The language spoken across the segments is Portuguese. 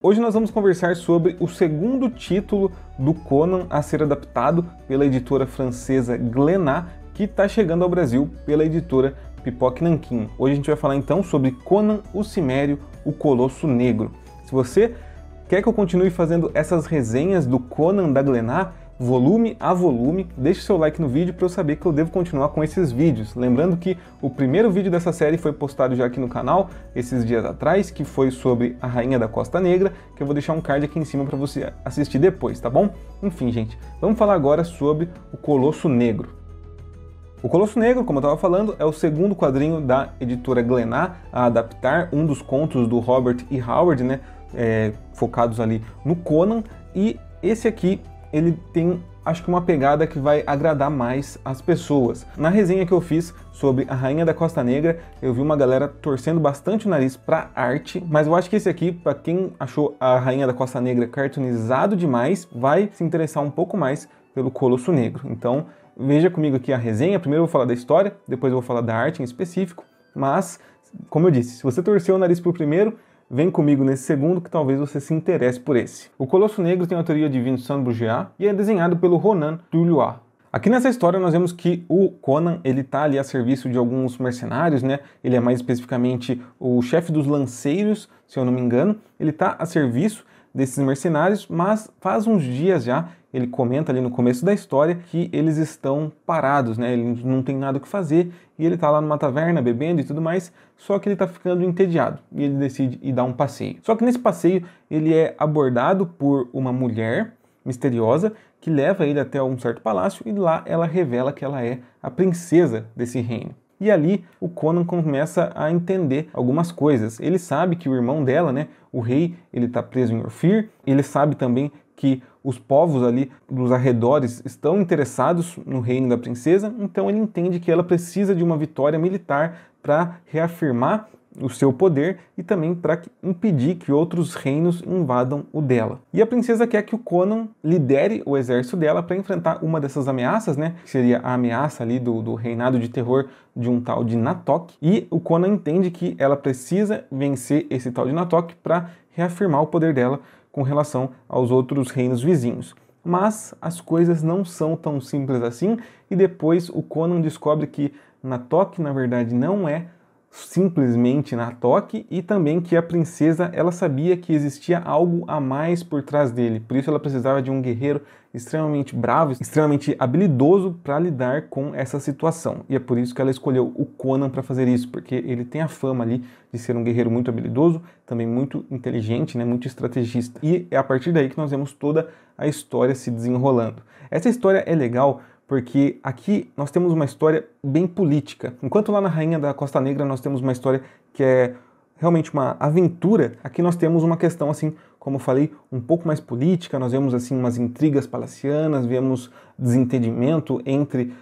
Hoje nós vamos conversar sobre o segundo título do Conan a ser adaptado pela editora francesa Glénat, que está chegando ao Brasil pela editora Pipoque Nanquim. Hoje a gente vai falar então sobre Conan o Cimério, o Colosso Negro. Se você quer que eu continue fazendo essas resenhas do Conan da Glénat, volume a volume, deixe seu like no vídeo para eu saber que eu devo continuar com esses vídeos. Lembrando que o primeiro vídeo dessa série foi postado já aqui no canal, esses dias atrás, que foi sobre a Rainha da Costa Negra, que eu vou deixar um card aqui em cima para você assistir depois, tá bom? Enfim, gente, vamos falar agora sobre o Colosso Negro. O Colosso Negro, como eu estava falando, é o segundo quadrinho da editora Glénat a adaptar um dos contos do Robert E. Howard, né, focados ali no Conan, e esse aqui ele tem, acho que uma pegada que vai agradar mais as pessoas. Na resenha que eu fiz sobre a Rainha da Costa Negra, eu vi uma galera torcendo bastante o nariz pra arte, mas eu acho que esse aqui, para quem achou a Rainha da Costa Negra cartoonizado demais, vai se interessar um pouco mais pelo Colosso Negro. Então, veja comigo aqui a resenha. Primeiro eu vou falar da história, depois eu vou falar da arte em específico, mas, como eu disse, se você torceu o nariz pro primeiro, vem comigo nesse segundo que talvez você se interesse por esse. O Colosso Negro tem a autoria de Vincent Bourgeat e é desenhado pelo Ronan Tullois. Aqui nessa história nós vemos que o Conan, ele tá ali a serviço de alguns mercenários, né? Ele é mais especificamente o chefe dos lanceiros, se eu não me engano. Ele tá a serviço desses mercenários, mas faz uns dias já, ele comenta ali no começo da história que eles estão parados, né? Eles não tem nada o que fazer e ele tá lá numa taverna bebendo e tudo mais, só que ele tá ficando entediado e ele decide ir dar um passeio. Só que nesse passeio ele é abordado por uma mulher misteriosa que leva ele até um certo palácio e lá ela revela que ela é a princesa desse reino. E ali o Conan começa a entender algumas coisas. Ele sabe que o irmão dela, né, o rei, ele está preso em Orfir. Ele sabe também que os povos ali dos arredores estão interessados no reino da princesa. Então ele entende que ela precisa de uma vitória militar para reafirmar o seu poder e também para impedir que outros reinos invadam o dela. E a princesa quer que o Conan lidere o exército dela para enfrentar uma dessas ameaças, né? Que seria a ameaça ali do reinado de terror de um tal de Natoc. E o Conan entende que ela precisa vencer esse tal de Natoc para reafirmar o poder dela com relação aos outros reinos vizinhos. Mas as coisas não são tão simples assim e depois o Conan descobre que Natoc na verdade não é simplesmente Natoc e também que a princesa ela sabia que existia algo a mais por trás dele, por isso ela precisava de um guerreiro extremamente bravo, extremamente habilidoso para lidar com essa situação, e é por isso que ela escolheu o Conan para fazer isso, porque ele tem a fama ali de ser um guerreiro muito habilidoso, também muito inteligente, né, muito estrategista, e é a partir daí que nós vemos toda a história se desenrolando. Essa história é legal porque aqui nós temos uma história bem política. Enquanto lá na Rainha da Costa Negra nós temos uma história que é realmente uma aventura, aqui nós temos uma questão, assim, como eu falei, um pouco mais política. Nós vemos assim umas intrigas palacianas, vemos desentendimento entre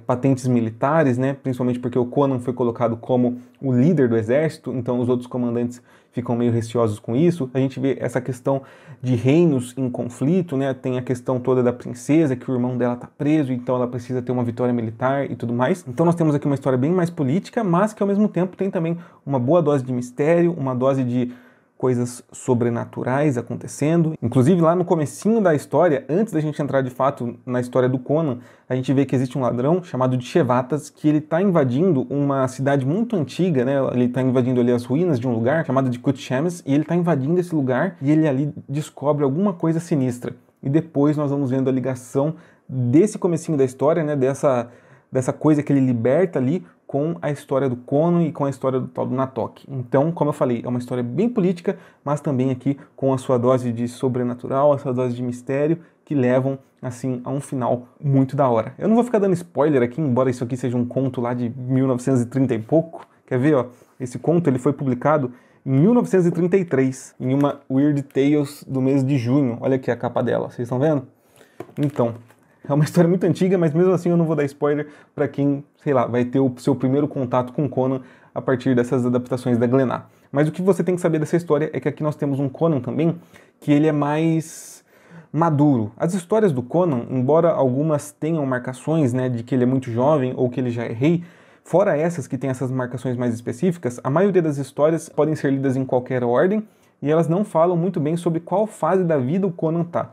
patentes militares, né? Principalmente porque o Conan foi colocado como o líder do exército, então os outros comandantes ficam meio receosos com isso. A gente vê essa questão de reinos em conflito, né? Tem a questão toda da princesa, que o irmão dela tá preso, então ela precisa ter uma vitória militar e tudo mais. Então nós temos aqui uma história bem mais política, mas que ao mesmo tempo tem também uma boa dose de mistério, uma dose de coisas sobrenaturais acontecendo. Inclusive lá no comecinho da história, antes da gente entrar de fato na história do Conan, a gente vê que existe um ladrão chamado de Chevatas, que ele está invadindo uma cidade muito antiga, né? Ele está invadindo ali as ruínas de um lugar chamado de Kut-Shemes, e ele está invadindo esse lugar e ele ali descobre alguma coisa sinistra. E depois nós vamos vendo a ligação desse comecinho da história, né? Dessa coisa que ele liberta ali com a história do Conan e com a história do tal do Natoc. Então, como eu falei, é uma história bem política, mas também aqui com a sua dose de sobrenatural, a sua dose de mistério, que levam, assim, a um final muito da hora. Eu não vou ficar dando spoiler aqui, embora isso aqui seja um conto lá de 1930 e pouco. Quer ver, ó? Esse conto ele foi publicado em 1933, em uma Weird Tales do mês de junho. Olha aqui a capa dela, vocês estão vendo? Então, é uma história muito antiga, mas mesmo assim eu não vou dar spoiler para quem, sei lá, vai ter o seu primeiro contato com Conan a partir dessas adaptações da Glénat. Mas o que você tem que saber dessa história é que aqui nós temos um Conan também, que ele é mais maduro. As histórias do Conan, embora algumas tenham marcações, né, de que ele é muito jovem ou que ele já é rei, fora essas que tem essas marcações mais específicas, a maioria das histórias podem ser lidas em qualquer ordem e elas não falam muito bem sobre qual fase da vida o Conan tá.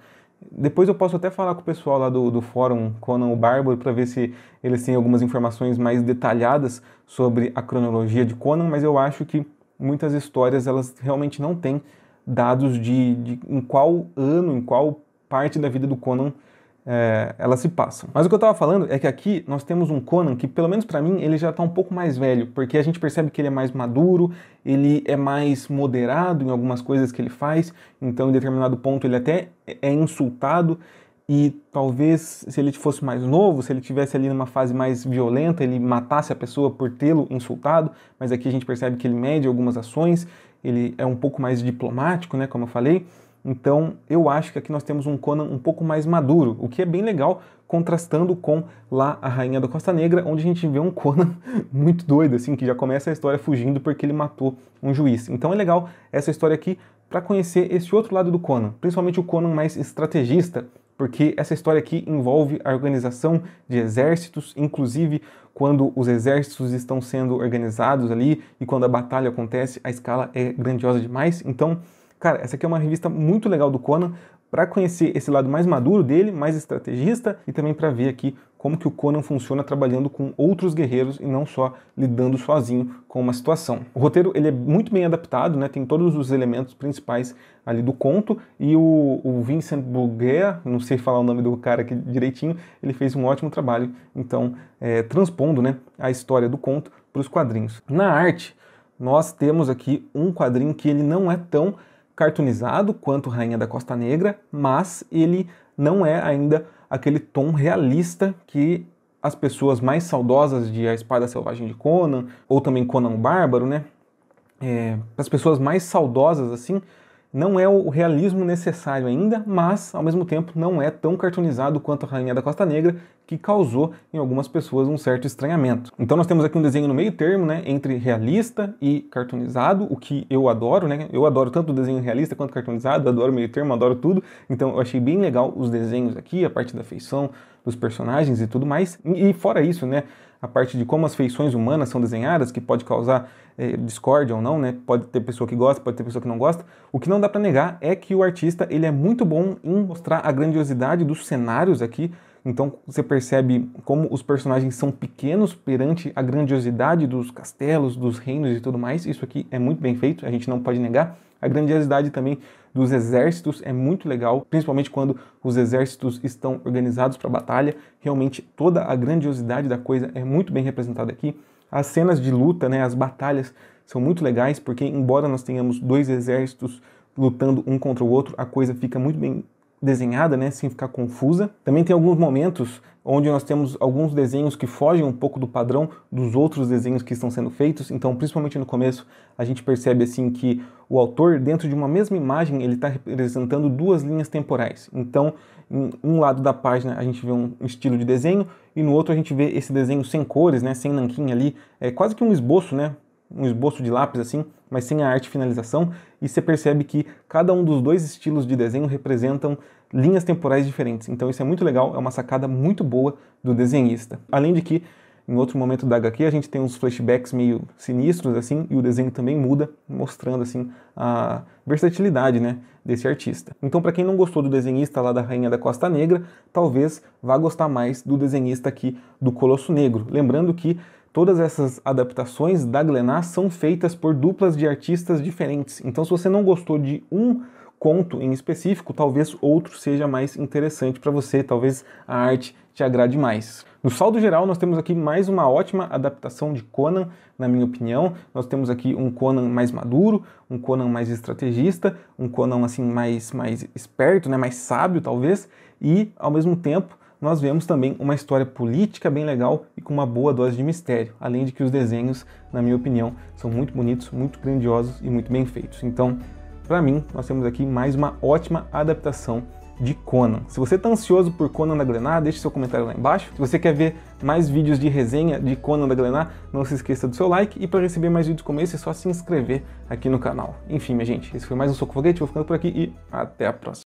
Depois eu posso até falar com o pessoal lá do fórum Conan o Bárbaro para ver se eles têm algumas informações mais detalhadas sobre a cronologia de Conan, mas eu acho que muitas histórias elas realmente não têm dados de em qual ano, em qual parte da vida do Conan elas se passam. Mas o que eu estava falando é que aqui nós temos um Conan que, pelo menos para mim, ele já está um pouco mais velho, porque a gente percebe que ele é mais maduro, ele é mais moderado em algumas coisas que ele faz, então em determinado ponto ele até é insultado, e talvez se ele fosse mais novo, se ele tivesse ali numa fase mais violenta, ele matasse a pessoa por tê-lo insultado, mas aqui a gente percebe que ele mede algumas ações, ele é um pouco mais diplomático, né, como eu falei. Então, eu acho que aqui nós temos um Conan um pouco mais maduro, o que é bem legal, contrastando com lá a Rainha da Costa Negra, onde a gente vê um Conan muito doido, assim, que já começa a história fugindo porque ele matou um juiz. Então é legal essa história aqui para conhecer esse outro lado do Conan, principalmente o Conan mais estrategista, porque essa história aqui envolve a organização de exércitos, inclusive quando os exércitos estão sendo organizados ali e quando a batalha acontece, a escala é grandiosa demais. Então, cara, essa aqui é uma revista muito legal do Conan para conhecer esse lado mais maduro dele, mais estrategista, e também para ver aqui como que o Conan funciona trabalhando com outros guerreiros e não só lidando sozinho com uma situação. O roteiro ele é muito bem adaptado, né? Tem todos os elementos principais ali do conto, e o Vincent Bourguet, não sei falar o nome do cara aqui direitinho, ele fez um ótimo trabalho, então transpondo, né, a história do conto para os quadrinhos. Na arte, nós temos aqui um quadrinho que ele não é tão cartoonizado quanto Rainha da Costa Negra, mas ele não é ainda aquele tom realista que as pessoas mais saudosas de A Espada Selvagem de Conan, ou também Conan o Bárbaro, né? As pessoas mais saudosas, assim, não é o realismo necessário ainda, mas, ao mesmo tempo, não é tão cartoonizado quanto a Rainha da Costa Negra, que causou em algumas pessoas um certo estranhamento. Então nós temos aqui um desenho no meio termo, né, entre realista e cartoonizado, o que eu adoro, né? Eu adoro tanto o desenho realista quanto cartoonizado, adoro o meio termo, adoro tudo. Então eu achei bem legal os desenhos aqui, a parte da feição dos personagens e tudo mais. E fora isso, né, a parte de como as feições humanas são desenhadas, que pode causar discórdia ou não, né? Pode ter pessoa que gosta, pode ter pessoa que não gosta. O que não dá para negar é que o artista ele é muito bom em mostrar a grandiosidade dos cenários aqui. Então você percebe como os personagens são pequenos perante a grandiosidade dos castelos, dos reinos e tudo mais. Isso aqui é muito bem feito, a gente não pode negar. A grandiosidade também dos exércitos é muito legal, principalmente quando os exércitos estão organizados para a batalha. Realmente toda a grandiosidade da coisa é muito bem representada aqui. As cenas de luta, né, as batalhas são muito legais, porque embora nós tenhamos dois exércitos lutando um contra o outro, a coisa fica muito bem desenhada, né, sem ficar confusa. Também tem alguns momentos onde nós temos alguns desenhos que fogem um pouco do padrão dos outros desenhos que estão sendo feitos. Então, principalmente no começo, a gente percebe assim que o autor, dentro de uma mesma imagem, ele está representando duas linhas temporais. Então, em um lado da página a gente vê um estilo de desenho e no outro a gente vê esse desenho sem cores, né, sem nanquim ali, é quase que um esboço, né? Um esboço de lápis assim, mas sem a arte finalização, e você percebe que cada um dos dois estilos de desenho representam linhas temporais diferentes. Então isso é muito legal, é uma sacada muito boa do desenhista. Além de que, em outro momento da HQ, a gente tem uns flashbacks meio sinistros assim, e o desenho também muda, mostrando assim a versatilidade, né, desse artista. Então, para quem não gostou do desenhista lá da Rainha da Costa Negra, talvez vá gostar mais do desenhista aqui do Colosso Negro. Lembrando que todas essas adaptações da Glénat são feitas por duplas de artistas diferentes. Então, se você não gostou de um conto em específico, talvez outro seja mais interessante para você, talvez a arte te agrade mais. No saldo geral, nós temos aqui mais uma ótima adaptação de Conan, na minha opinião. Nós temos aqui um Conan mais maduro, um Conan mais estrategista, um Conan assim mais esperto, né, mais sábio talvez, e ao mesmo tempo nós vemos também uma história política bem legal e com uma boa dose de mistério, além de que os desenhos, na minha opinião, são muito bonitos, muito grandiosos e muito bem feitos. Então, para mim, nós temos aqui mais uma ótima adaptação de Conan. Se você está ansioso por Conan da Glénat, deixe seu comentário lá embaixo. Se você quer ver mais vídeos de resenha de Conan da Glénat, não se esqueça do seu like, e para receber mais vídeos como esse é só se inscrever aqui no canal. Enfim, minha gente, esse foi mais um Soco Foguete, vou ficando por aqui e até a próxima.